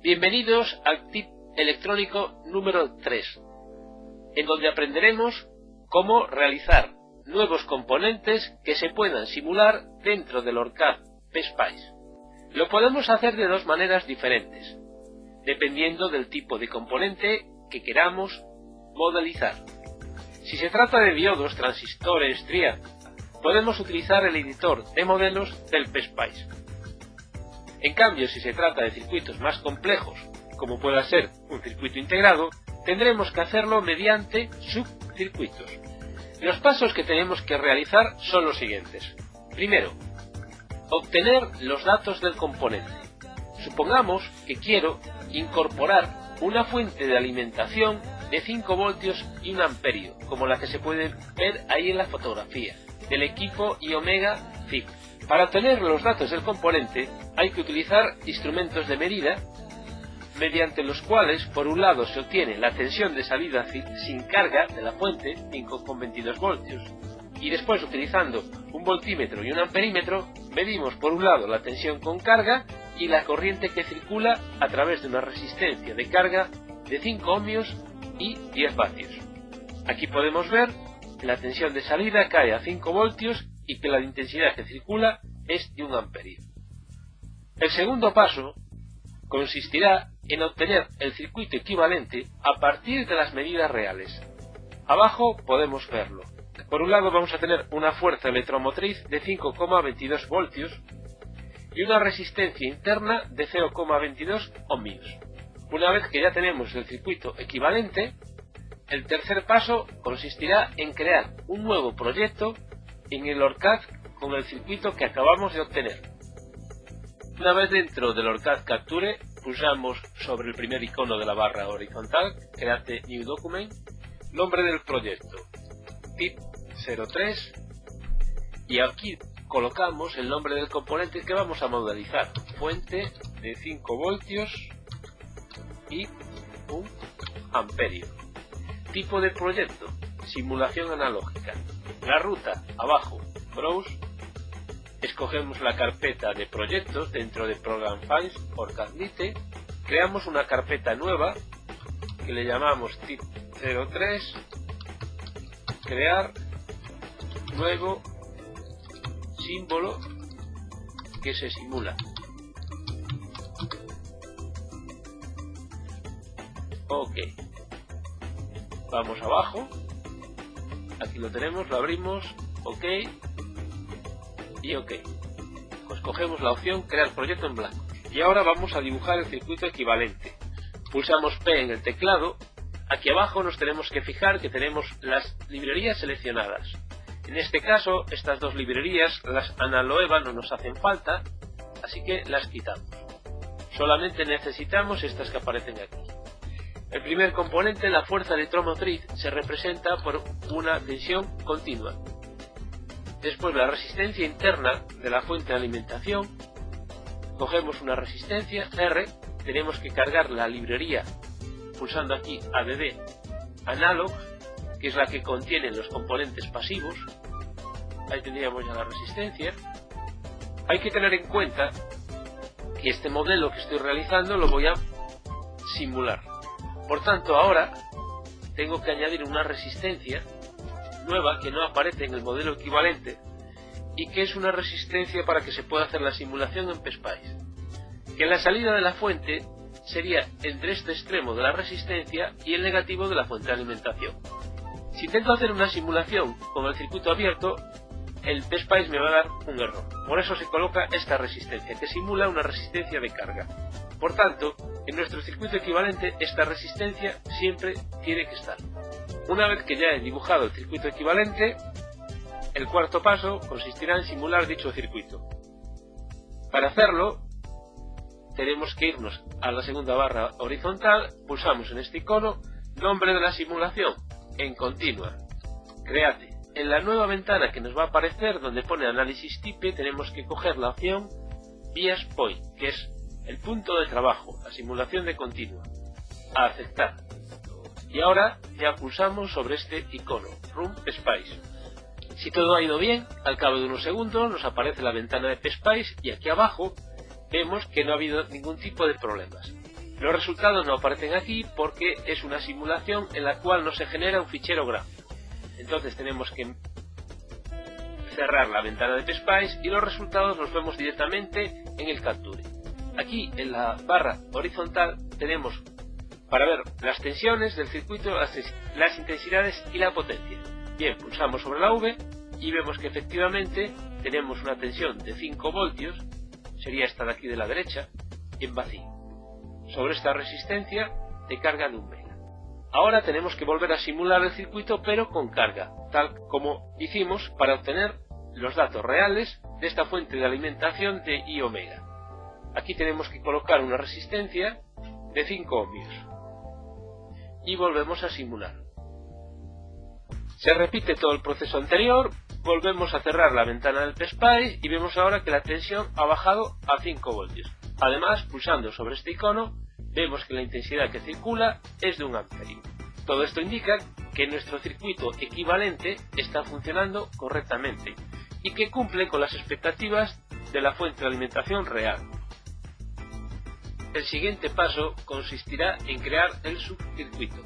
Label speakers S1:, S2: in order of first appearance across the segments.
S1: Bienvenidos al tip electrónico número 3, en donde aprenderemos cómo realizar nuevos componentes que se puedan simular dentro del OrCAD PSpice. Lo podemos hacer de dos maneras diferentes, dependiendo del tipo de componente que queramos modelizar. Si se trata de diodos, transistores, trías, podemos utilizar el editor de modelos del PSpice. En cambio, si se trata de circuitos más complejos, como pueda ser un circuito integrado, tendremos que hacerlo mediante subcircuitos. Los pasos que tenemos que realizar son los siguientes. Primero, obtener los datos del componente. Supongamos que quiero incorporar una fuente de alimentación de 5 voltios y 1 amperio, como la que se puede ver ahí en la fotografía, del equipo Iomega FIP. Para obtener los datos del componente hay que utilizar instrumentos de medida, mediante los cuales por un lado se obtiene la tensión de salida sin carga de la fuente, 5,22 voltios, y después utilizando un voltímetro y un amperímetro medimos por un lado la tensión con carga y la corriente que circula a través de una resistencia de carga de 5 ohmios y 10 vatios. Aquí podemos ver que la tensión de salida cae a 5 voltios y que la intensidad que circula es de 1 amperio. El segundo paso consistirá en obtener el circuito equivalente a partir de las medidas reales. Abajo podemos verlo. Por un lado vamos a tener una fuerza electromotriz de 5,22 voltios y una resistencia interna de 0,22 ohmios. Una vez que ya tenemos el circuito equivalente, el tercer paso consistirá en crear un nuevo proyecto en el OrCAD con el circuito que acabamos de obtener. Una vez dentro del OrCAD Capture, pulsamos sobre el primer icono de la barra horizontal, Create New Document, nombre del proyecto, tip 03, y aquí colocamos el nombre del componente que vamos a modelizar, fuente de 5 voltios y 1 amperio. Tipo de proyecto, simulación analógica. La ruta, abajo, Browse. Escogemos la carpeta de proyectos dentro de Program Files, OrCAD Lite. Creamos una carpeta nueva que le llamamos tip 03. Crear nuevo símbolo que se simula. Ok. Vamos abajo. Aquí lo tenemos, lo abrimos, OK y OK. Pues cogemos la opción Crear proyecto en blanco. Y ahora vamos a dibujar el circuito equivalente. Pulsamos P en el teclado. Aquí abajo nos tenemos que fijar que tenemos las librerías seleccionadas. En este caso, estas dos librerías, las Analoeva, no nos hacen falta, así que las quitamos. Solamente necesitamos estas que aparecen aquí. El primer componente, la fuerza electromotriz, se representa por una tensión continua. Después la resistencia interna de la fuente de alimentación. Cogemos una resistencia R, tenemos que cargar la librería pulsando aquí ADD Analog, que es la que contiene los componentes pasivos. Ahí tendríamos ya la resistencia. Hay que tener en cuenta que este modelo que estoy realizando lo voy a simular. Por tanto, ahora tengo que añadir una resistencia nueva que no aparece en el modelo equivalente y que es una resistencia para que se pueda hacer la simulación en PSpice. Que la salida de la fuente sería entre este extremo de la resistencia y el negativo de la fuente de alimentación. Si intento hacer una simulación con el circuito abierto, el PSpice me va a dar un error. Por eso se coloca esta resistencia, que simula una resistencia de carga. Por tanto, en nuestro circuito equivalente, esta resistencia siempre tiene que estar. Una vez que ya he dibujado el circuito equivalente, el cuarto paso consistirá en simular dicho circuito. Para hacerlo, tenemos que irnos a la segunda barra horizontal, pulsamos en este icono, nombre de la simulación, en continua, Create. En la nueva ventana que nos va a aparecer, donde pone análisis type, tenemos que coger la opción Bias Point, que es el punto de trabajo, la simulación de continua. A aceptar. Y ahora ya pulsamos sobre este icono, Run PSpice. Si todo ha ido bien, al cabo de unos segundos nos aparece la ventana de PSpice y aquí abajo vemos que no ha habido ningún tipo de problemas. Los resultados no aparecen aquí porque es una simulación en la cual no se genera un fichero gráfico. Entonces tenemos que cerrar la ventana de PSpice y los resultados los vemos directamente en el Capture. Aquí en la barra horizontal tenemos para ver las tensiones del circuito, las intensidades y la potencia. Bien, pulsamos sobre la V y vemos que efectivamente tenemos una tensión de 5 voltios, sería esta de aquí de la derecha, en vacío, sobre esta resistencia de carga de 1 mega. Ahora tenemos que volver a simular el circuito pero con carga, tal como hicimos para obtener los datos reales de esta fuente de alimentación de I omega. Aquí tenemos que colocar una resistencia de 5 ohmios y volvemos a simular. Se repite todo el proceso anterior, volvemos a cerrar la ventana del PSpice y vemos ahora que la tensión ha bajado a 5 voltios. Además, pulsando sobre este icono, vemos que la intensidad que circula es de 1 amperio. Todo esto indica que nuestro circuito equivalente está funcionando correctamente y que cumple con las expectativas de la fuente de alimentación real. El siguiente paso consistirá en crear el subcircuito.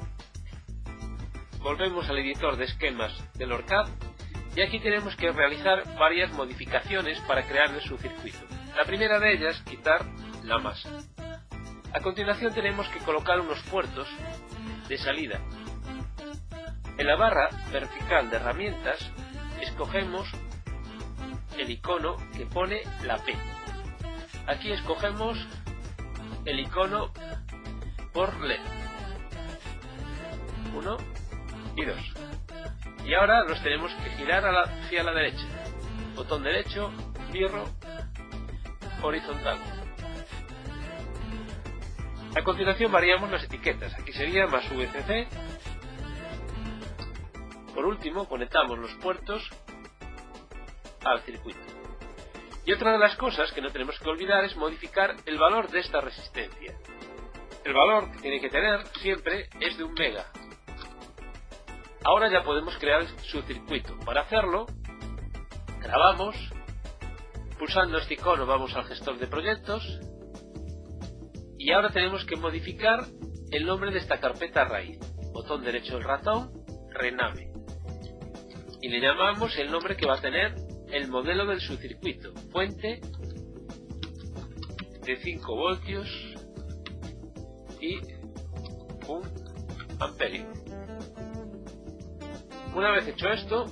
S1: Volvemos al editor de esquemas del ORCAD y aquí tenemos que realizar varias modificaciones para crear el subcircuito. La primera de ellas, quitar la masa. A continuación tenemos que colocar unos puertos de salida. En la barra vertical de herramientas escogemos el icono que pone la P. Aquí escogemos el icono por LED 1 y 2 y ahora los tenemos que girar hacia la derecha, botón derecho, mirro horizontal. A continuación variamos las etiquetas, aquí sería más VCC. Por último conectamos los puertos al circuito. Y otra de las cosas que no tenemos que olvidar es modificar el valor de esta resistencia. El valor que tiene que tener siempre es de 1 mega. Ahora ya podemos crear su circuito. Para hacerlo, grabamos, pulsando este icono vamos al gestor de proyectos y ahora tenemos que modificar el nombre de esta carpeta raíz. Botón derecho del ratón, rename. Y le llamamos el nombre que va a tener el modelo del subcircuito, fuente de 5 voltios y 1 amperio. Una vez hecho esto,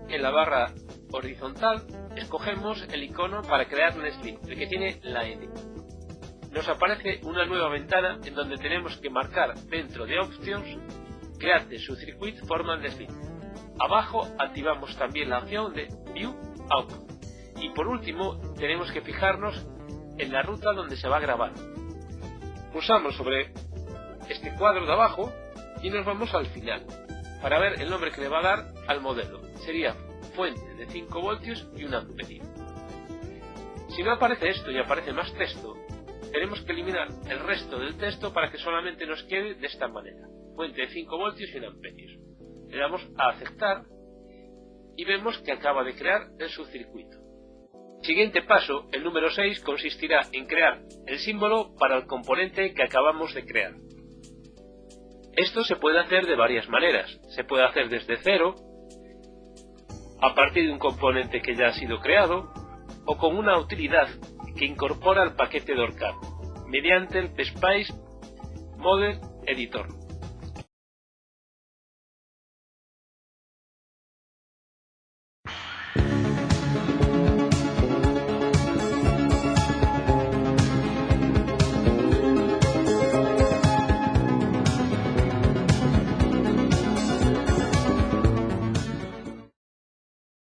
S1: en la barra horizontal escogemos el icono para crear Netlink, el que tiene la N. Nos aparece una nueva ventana en donde tenemos que marcar dentro de Options Create subcircuit format Netlink. Abajo activamos también la opción de View Output. Y por último tenemos que fijarnos en la ruta donde se va a grabar. Pulsamos sobre este cuadro de abajo y nos vamos al final para ver el nombre que le va a dar al modelo. Sería fuente de 5 voltios y 1 amperio. Si no aparece esto y aparece más texto, tenemos que eliminar el resto del texto para que solamente nos quede de esta manera: fuente de 5 voltios y 1 amperio. Le damos a aceptar y vemos que acaba de crear el subcircuito. Siguiente paso, el número 6, consistirá en crear el símbolo para el componente que acabamos de crear. Esto se puede hacer de varias maneras. Se puede hacer desde cero, a partir de un componente que ya ha sido creado, o con una utilidad que incorpora el paquete de ORCAD, mediante el PSpice Model Editor.